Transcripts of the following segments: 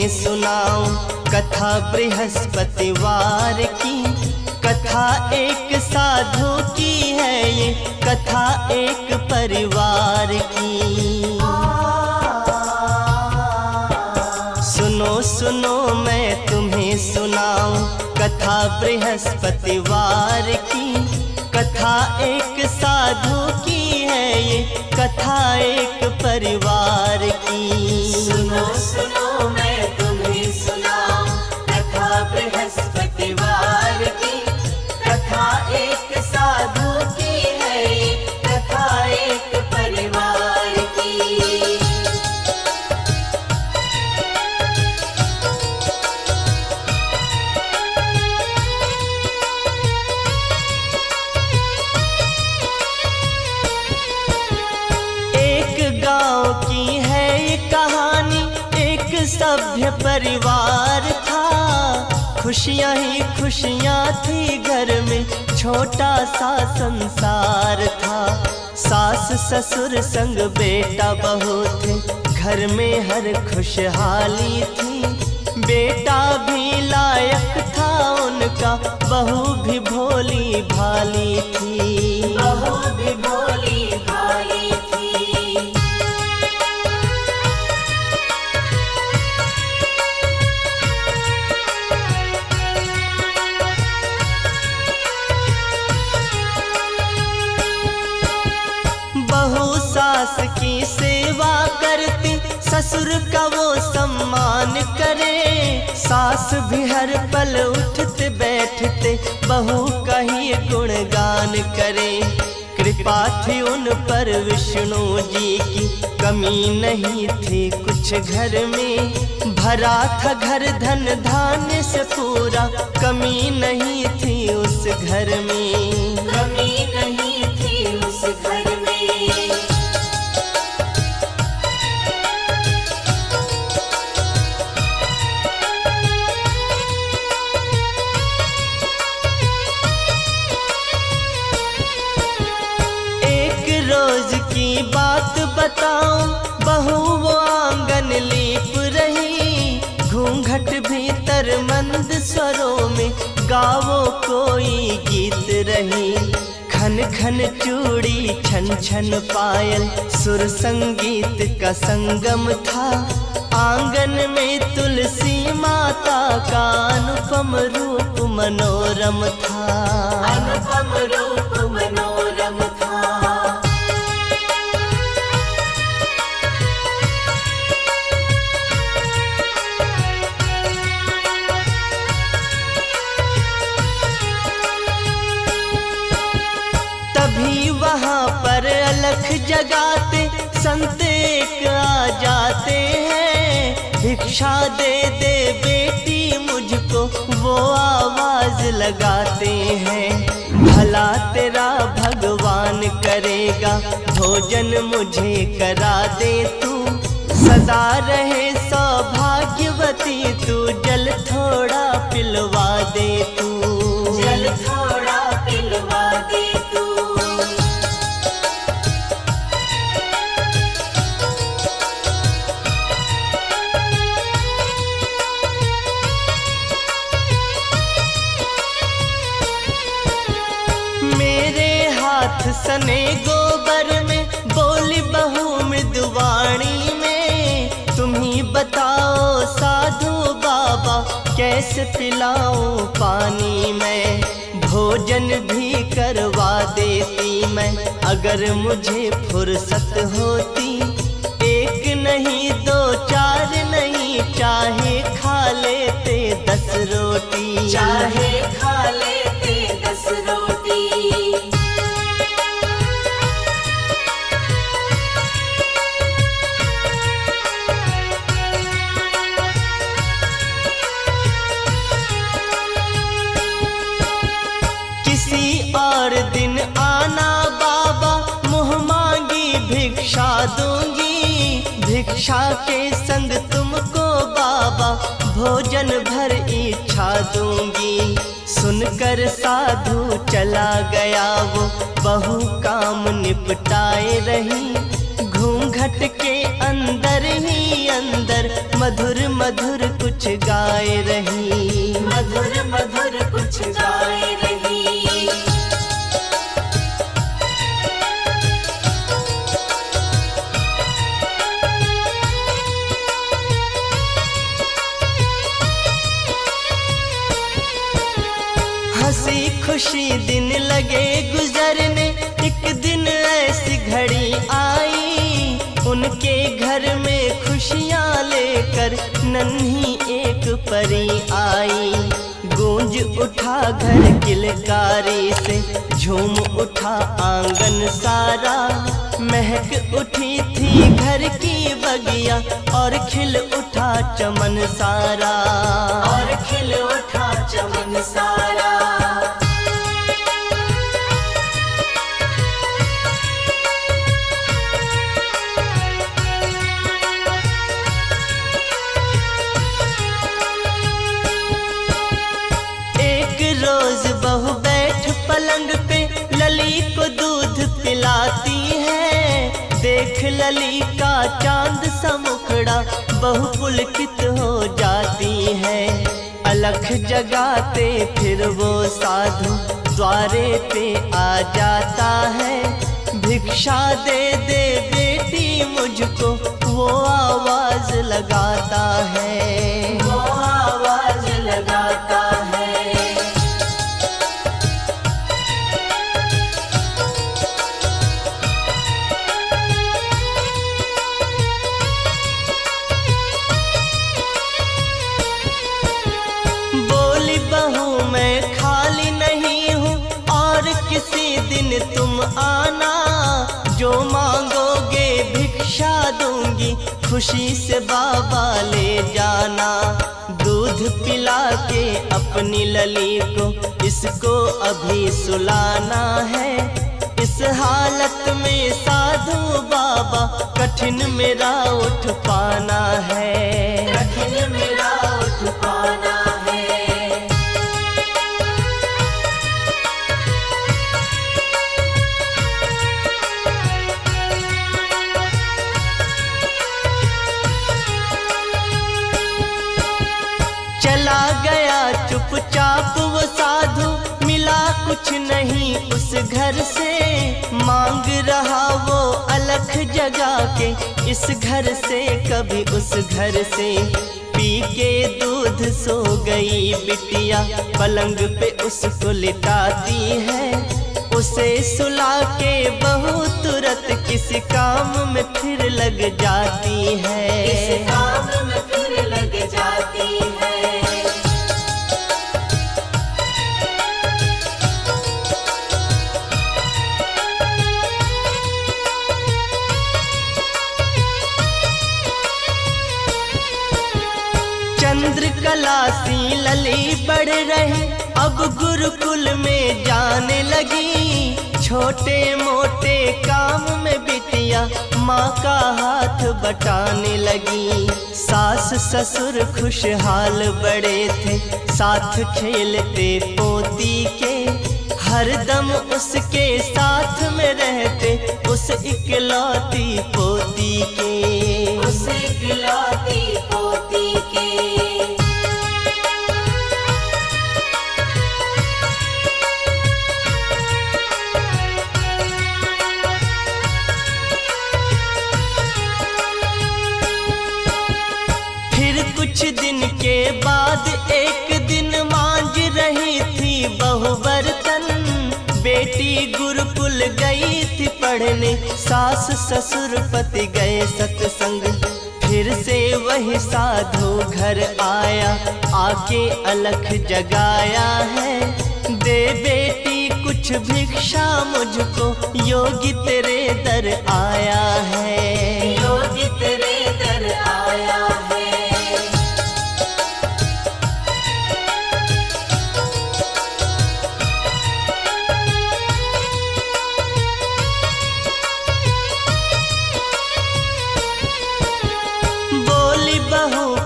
तुम्हें सुनाऊं कथा बृहस्पतिवार की। कथा एक साधु की है ये, कथा एक परिवार की। सुनो सुनो मैं तुम्हें सुनाऊं कथा बृहस्पतिवार की। कथा एक साधु की है ये, कथा एक परिवार की। सुनो सुनो मैं तुम्हें सुनाऊं कथा बृहस्पतिवार की। कथा एक साधु की है ये, कथा एक परिवार की। गांव की है ये कहानी, एक सभ्य परिवार था। खुशियां ही खुशियां थी घर में, छोटा सा संसार था। सास ससुर संग बेटा बहू थे, घर में हर खुशहाली थी। बेटा भी लायक था उनका, बहू भी भोली भाली थी। बहू भी भोली भाली थी। बहू सास की सेवा करती, ससुर का वो सम्मान करे। सास भी हर पल उठते बैठते, बहू का ही गुणगान करे। कृपा थी उन पर विष्णु जी की, कमी नहीं थी कुछ घर में। भरा था घर धन धान्य से पूरा, कमी नहीं थी उस घर में। कमी नहीं थी उस घर में। रोज की बात बताऊं, बहू वो आंगन लीप रही। घूंघट भीतर मंद स्वरों में, गावो कोई गीत रही। खन खन चूड़ी छन छन पायल, सुर संगीत का संगम था। आंगन में तुलसी माता का अनुपम रूप मनोरम था। अनुपम रूप मनोरम था। तभी वहाँ पर अलख जगाते, संत एक आ जाते हैं। भिक्षा दे दे बेटी मुझको, वो आवाज लगाते हैं। भला तेरा भगवान करेगा, भोजन मुझे करा दे तू। सदा रहे सौभाग्यवती तू, जल थोड़ा पिलवा दे तू। जल थोड़ा पिलवा दे तू। मेरे हाथ सने गोबर में, बोली बहू मृदुवाणी में। तुम ही बताओ साधु बाबा, कैसे पिलाऊं पानी में। भोजन भी करवा देती मैं, अगर मुझे फुर्सत होती। एक नहीं दो चार नहीं, चाहे खा लेते 10 रोटी। चाहे खा लेते 10 रोटी। किसी और दिन आना बाबा, मुँह मांगी भिक्षा दूंगी। भिक्षा के संग तुमको बाबा, भोजन भर इच्छा दूंगी। सुनकर साधु चला गया वो, बहू काम निपटाए रही। घूंघट घट के अंदर ही अंदर मधुर मधुर कुछ गाए रही, मधुर मधुर कुछ गाए रही। हंसी खुशी दिन लगे गुजरने, एक दिन ऐसी घड़ी आई, उनके घर में खुशियाँ लेकर नन्ही एक परी आई। गूंज उठा घर किलकारी से, झूम उठा आंगन सारा, महक उठी थी घर की बगिया और खिल उठा चमन सारा, और खिल उठा चमन सारा। रोज बहू बैठ पलंग पे लली को दूध पिलाती है, देख लली का चांद सा मुखड़ा बहू पुलकित हो जाती है। अलख जगाते फिर वो साधु द्वारे पे आ जाता है, भिक्षा दे दे बेटी मुझको वो आवाज लगाता है, वो आवाज लगाता है। बहू मैं खाली नहीं हूँ और किसी दिन तुम आना, जो मांगोगे भिक्षा दूंगी खुशी से बाबा ले जाना। दूध पिला के अपनी लली को इसको अभी सुलाना है, इस हालत में साधु बाबा कठिन मेरा उठ पाना है, कठिन मेरा उठ पाना है। चला गया चुपचाप वो साधु, मिला कुछ नहीं उस घर से, मांग रहा वो अलख जगा के इस घर से कभी उस घर से। पी के दूध सो गई बिटिया, पलंग पे उसको लिटाती है, उसे सुला के बहू तुरंत किसी काम में फिर लग जाती है, किस काम में फिर लग जाती है। चंद्रकला सी लली बढ़ रही, अब गुरुकुल में जाने लगी, छोटे मोटे काम में बिटिया माँ का हाथ बटाने लगी। सास ससुर खुशहाल बड़े थे, साथ खेलते पोती के, हरदम उसके साथ में रहते उस इकलौती पोती के, उस इकलौती पोती के। कुछ दिन के बाद एक दिन मांझ रही थी बहू बर्तन, बेटी गुरुकुल गई थी पढ़ने, सास ससुर पति गए सत्संग, फिर से वही साधु घर आया, आके अलख जगाया है, दे बेटी कुछ भिक्षा मुझको, योगी तेरे दर आया है, योगी तेरे दर आया है।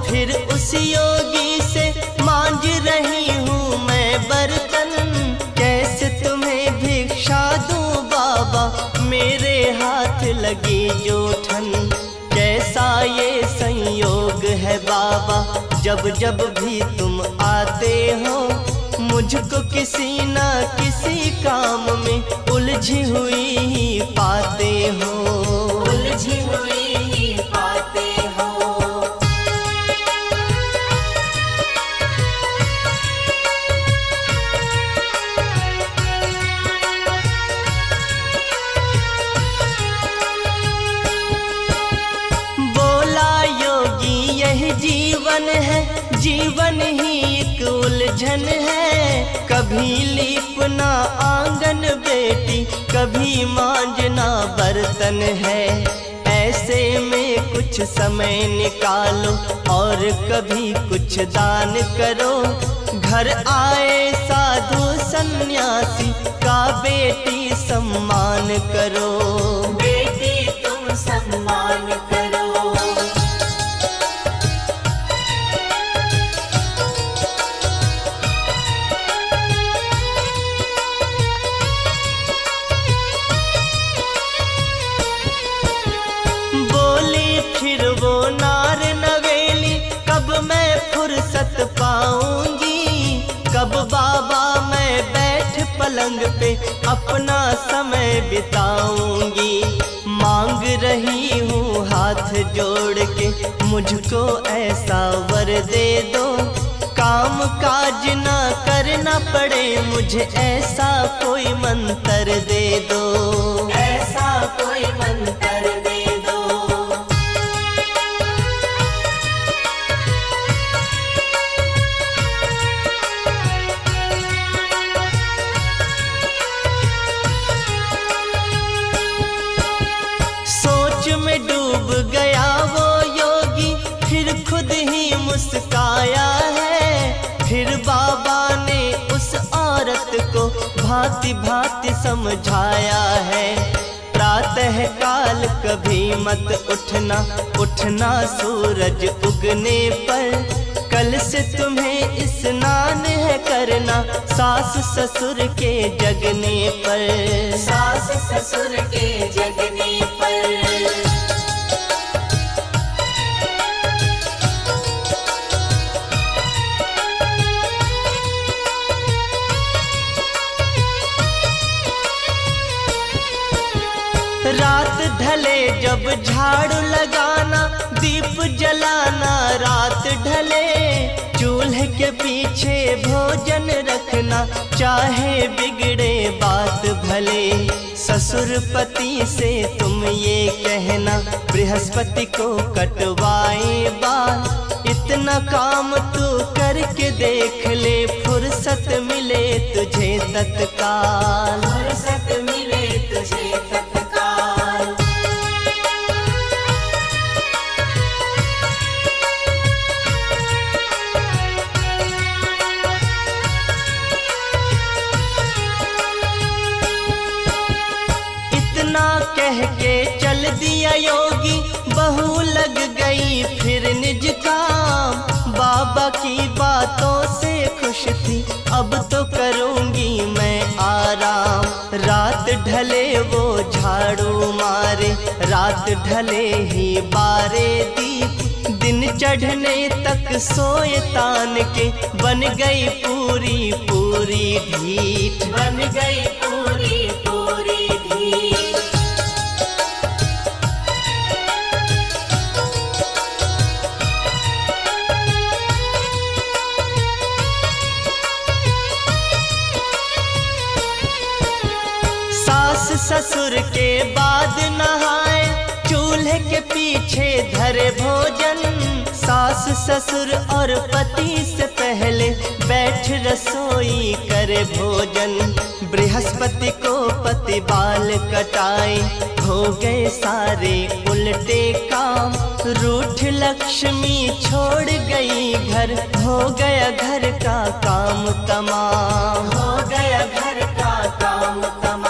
फिर उस योगी से मांझ रही हूँ मैं बर्तन, कैसे तुम्हें भिक्षा दूं बाबा, मेरे हाथ लगी जो जब जब भी तुम आते हो मुझको किसी न किसी काम में उलझी हुई पाते हो, उलझी हुई पाते हो। बोला योगी यही जीवन है, जीवन ही एक उलझन है। कभी लीपना आंगन बेटी, कभी मांजना बर्तन है। ऐसे में कुछ समय निकालो और कभी कुछ दान करो। घर आए साधु सन्यासी का बेटी सम्मान करो, बेटी तुम सम्मान करो। फिर वो नार नवेली, कब मैं फुर्सत पाऊंगी। कब बाबा मैं बैठ पलंग पे अपना समय बिताऊंगी। मांग रही हूँ हाथ जोड़ के मुझको ऐसा वर दे दो। काम काज ना करना पड़े मुझे, ऐसा कोई मंत्र दे दो, ऐसा कोई मंत्र दे दो। में डूब गया वो योगी, फिर खुद ही मुस्काया है। फिर बाबा ने उस औरत को भांति भांति समझाया है। प्रातः काल कभी मत उठना, उठना सूरज उगने पर। कल से तुम्हें स्नान है करना, सास ससुर के जगने पर, सास ससुर के जगने पर। रात ढले जब झाड़ू लगाना, दीप जलाना रात ढले। चूल्हे के पीछे भोजन रखना, चाहे बिगड़े बात भले। ससुर पति से तुम ये कहना, बृहस्पति को कटवाए बाल। इतना काम तू करके देख ले, फुर्सत मिले तुझे तत्काल, फुर्सत मिले तुझे तत्काल। कह के चल दिया योगी, बहू लग गई फिर निज काम। बाबा की बातों से खुश थी, अब तो करूंगी मैं आराम। रात ढले वो झाड़ू मारे, रात ढले ही बारे दीप। दिन चढ़ने तक सोए तान के, बन गई पूरी पूरी ढीठ, बन गई पूरी पूरी ढीठ। सास ससुर के बाद नहाए, चूल्हे के पीछे धरे भोजन। सास ससुर और पति से पहले बैठ रसोई करे भोजन। बृहस्पति को पति बाल कटाए, हो गए सारे उल्टे काम। रूठ लक्ष्मी छोड़ गई घर, हो गया घर का काम तमाम, हो गया घर का काम तमाम।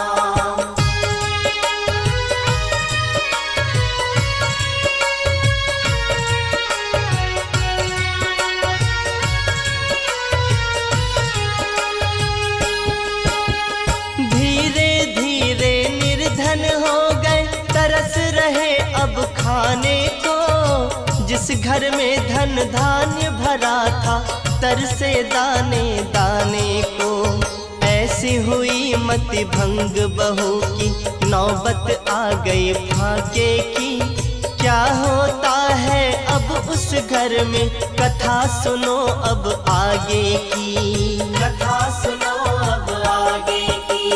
घर में धन धान्य भरा था, तरसे दाने दाने को। ऐसी हुई मति भंग बहू की, नौबत आ गई फाके की। क्या होता है अब उस घर में, कथा सुनो अब आगे की। कथा सुनो अब आगे की।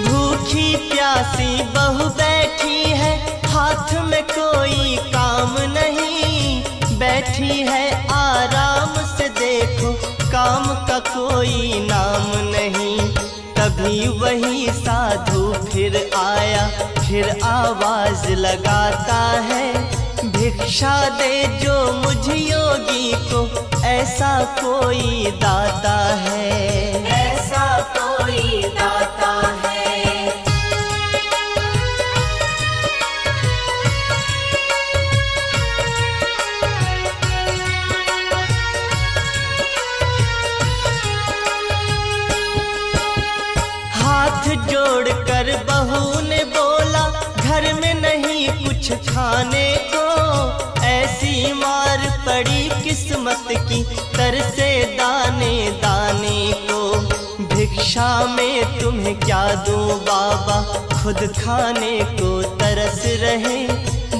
भूखी प्यासी बहू बैठी है, हाथ में कोई काम नहीं। बैठी है आराम से, देखो काम का कोई नाम नहीं। तभी वही साधु फिर आया, फिर आवाज लगाता है, भिक्षा दे जो मुझ योगी को, ऐसा कोई दाता है। ऐसा कोई दाता है। हाथ जोड़कर बहू ने बोला, घर में नहीं कुछ खाने को। ऐसी मार पड़ी किस्मत की, तरसे दाने दाने को। भिक्षा में तुम्हें क्या दूं बाबा, खुद खाने को तरस रहे।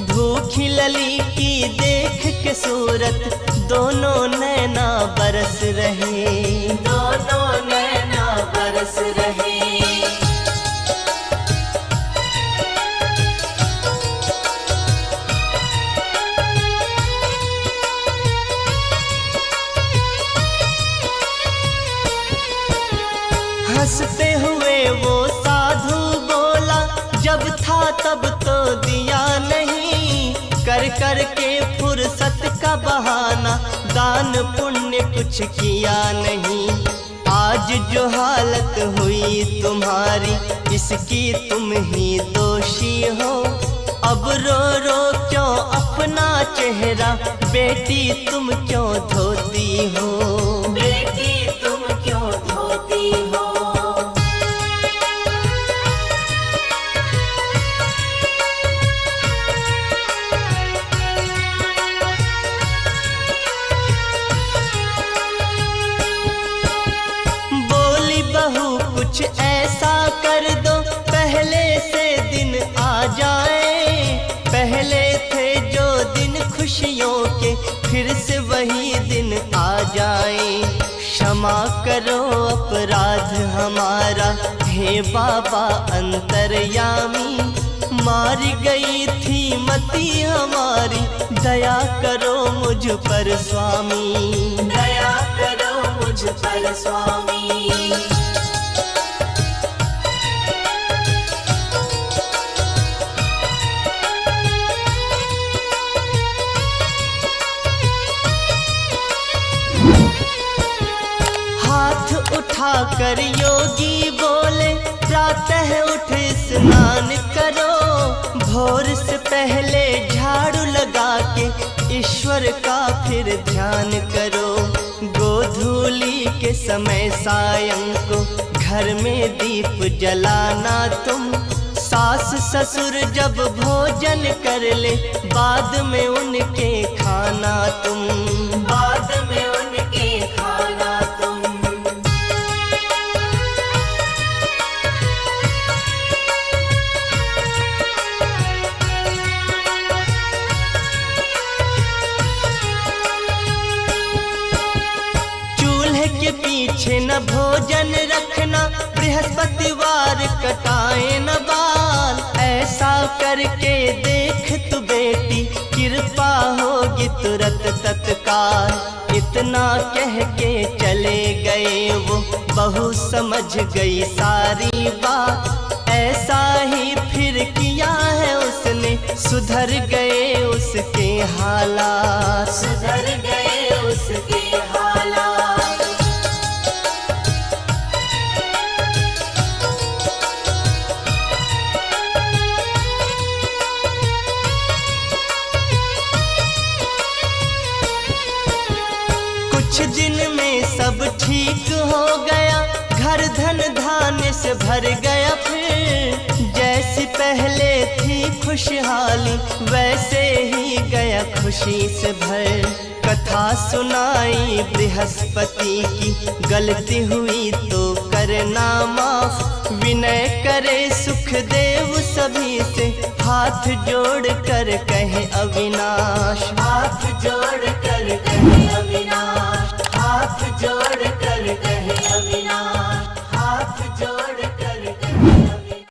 भूखी लली की देख के सूरत, दोनों नैना बरस रहे। दोनों नैना बरस रहे। हंसते हुए वो साधु बोला, जब था तब तो दिया नहीं। कर कर के फुर्सत का बहाना, दान पुण्य कुछ किया नहीं। आज जो हालत हुई तुम्हारी, इसकी तुम ही दोषी हो। अब रो रो क्यों अपना चेहरा, बेटी तुम क्यों धोती हो। बेटी तुम क्यों धोती हो। कुछ ऐसा कर दो, पहले से दिन आ जाए। पहले थे जो दिन खुशियों के, फिर से वही दिन आ जाए। क्षमा करो अपराध हमारा, हे बाबा अंतर्यामी। मारी गई थी मति हमारी, दया करो मुझ पर स्वामी। दया करो मुझ पर स्वामी। हाथ उठाकर योगी बोले, प्रातः उठ स्नान करो। भोर से पहले झाड़ू लगा के, ईश्वर का फिर ध्यान करो। गोधूली के समय सायं को, घर में दीप जलाना तुम। सास ससुर जब भोजन कर ले, बाद में उनके खाना तुम। बाद में उनके खाना तुम। चूल्हे के पीछे न भोजन रखना, बृहस्पतिवार कटाए न बाल। ऐसा करके देख तू बेटी, कृपा होगी तुरंत तत्काल। इतना कह के चले गए वो, बहू समझ गई सारी बात। ऐसा ही फिर किया है उसने, सुधर गए उसके हालात। सुधर गए उसके हालात। ठीक हो गया, घर धन धान्य से भर गया फिर। जैसी पहले थी खुशहाली वैसे ही गया खुशी से भर। कथा सुनाई बृहस्पति की, गलती हुई तो करना माफ। विनय करे सुखदेव सभी से, हाथ जोड़ कर कहे अविनाश। हाथ जोड़